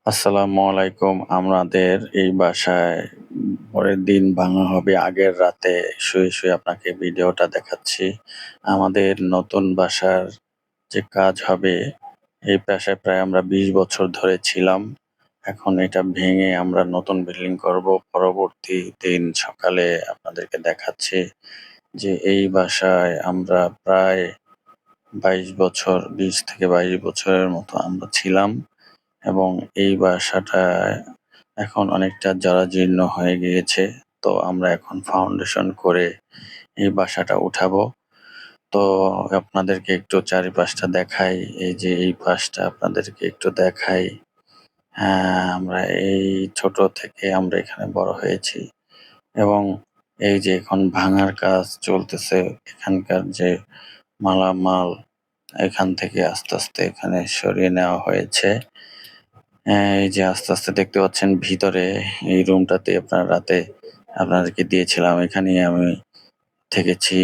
আসসালামু আলাইকুম। আমাদের এই বাসায় পরের দিন ভাঙা হবে আগের রাতে শুয়ে আপনাকে ভিডিওটা দেখাচ্ছি। আমাদের নতুন বাসার যে কাজ হবে, এই বাসায় প্রায় আমরা ২০ বছর ধরে ছিলাম। এখন এটা ভেঙে আমরা নতুন বিল্ডিং করব। পরবর্তী দিন সকালে আপনাদেরকে দেখাচ্ছি যে এই বাসায় আমরা প্রায় ২২ বছর ২০ থেকে ২২ বছরের মতো আমরা ছিলাম। এবং এই বাসাটায় এখন অনেকটা জরাজীর্ণ হয়ে গিয়েছে। তো আমরা এখন ফাউন্ডেশন করে এই বাসাটা উঠাবো। তো আপনাদেরকে একটু চারিপাশটা দেখাই। এই যে এই পাশটা আপনাদেরকে একটু দেখাই। হ্যাঁ, আমরা এই ছোট থেকে আমরা এখানে বড় হয়েছি এবং এই যে এখন ভাঙার কাজ চলতেছে। এখানকার যে মালামাল এখান থেকে আস্তে, আস্তে এখানে সরিয়ে নেওয়া হয়েছে। এই যে আস্তে দেখতে পাচ্ছেন ভিতরে এই রুমটাতে রাতে আপনাদেরকে দিয়েছিলাম। এখানেই আমি থেকেছি।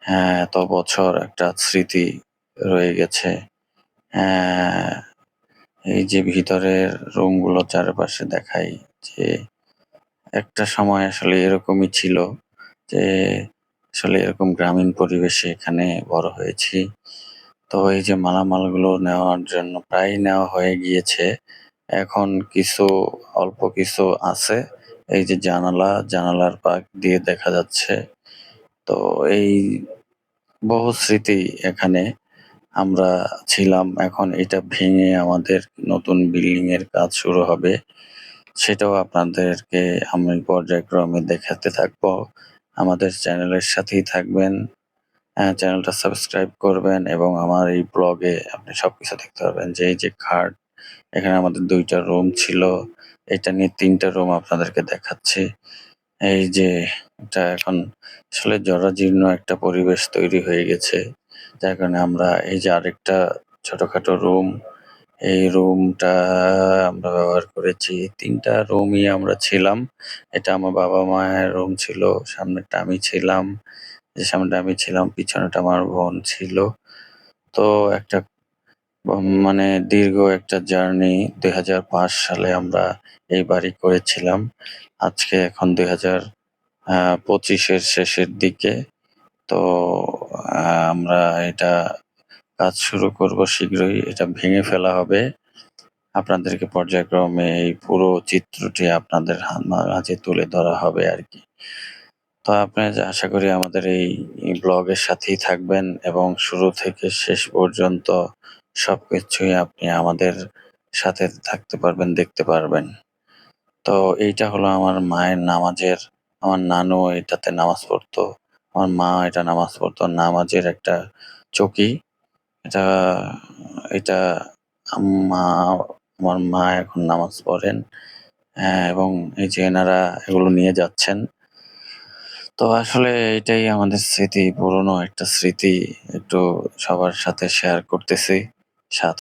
হ্যাঁ, এত বছর একটা স্মৃতি রয়ে গেছে। হ্যাঁ, এই যে ভিতরের রুমগুলো চারপাশে দেখাই যে একটা সময় আসলে এরকমই ছিল যে আসলে এরকম গ্রামীণ পরিবেশে এখানে বড় হয়েছি। তো এই যে মালামালগুলো নেওয়ার জন্য প্রায় নেওয়া হয়ে গিয়েছে। এখন অল্প কিছু আছে। এই যে জানালার পাশ দিয়ে দেখা যাচ্ছে। তো এই বহু স্মৃতি এখানে আমরা ছিলাম। এখন এটা ভেঙে আমাদের নতুন বিল্ডিং এর কাজ শুরু হবে। সেটাও আপনাদেরকে আমি পর্যায়ক্রমে দেখাতে থাকবো। আমাদের চ্যানেলের সাথেই থাকবেন। চ্যানেলটা সাবস্ক্রাইব করবেন এবং আমার এই ব্লগে আপনি সবকিছু দেখতে পারবেন যে এই যে খাট, এখানে আমাদের ২ টা রুম ছিল। এটা নিয়ে ৩ টা রুম আপনাদেরকে দেখাচ্ছি। এই যে এটা এখন আসলে জরাজীর্ণ একটা পরিবেশ তৈরি হয়ে গেছে। যার কারণে আমরা এই যে আরেকটা ছোটখাটো রুম, এই রুমটা আমরা ব্যবহার করেছি। ৩ টা রুমই আমরা ছিলাম। এটা আমার বাবা-মায়ের রুম ছিল। সামনেরটা আমি ছিলাম। যে সামনেটা আমি ছিলাম, পিছনেরটা আমার বোন ছিল। তো একটা মানে দীর্ঘ একটা জার্নি ২০০৫ সালে আমরা এই বাড়ি করেছিলাম। আজকে এখন ২০২৫ এর শেষের দিকে। তো আমরা এটা কাজ শুরু করব শীঘ্রই। এটা ভেঙে ফেলা হবে। আপনাদেরকে পর্যায়ক্রমে এই পুরো চিত্রটি আপনাদের মাঝে তুলে ধরা হবে আরকি। তো আশা করি আমাদের এই ব্লগের সাথেই থাকবেন এবং শুরু থেকে শেষ পর্যন্ত সবকিছুই আপনি আমাদের সাথে থাকতে পারবেন, দেখতে পারবেন। তো এইটা হলো আমার মায়ের নামাজের, আমার নানু এটাতে নামাজ পড়তো। আমার মা এটা নামাজ পড়তো। নামাজের একটা চৌকি। এটা এটা মা আমার মা এখন নামাজ পড়েন। হ্যাঁ, এবং এই যে এনারা এগুলো নিয়ে যাচ্ছেন। তো আসলে এটাই আমাদের স্মৃতি, পুরনো একটা স্মৃতি একটু সবার সাথে শেয়ার করতেছি। সাথে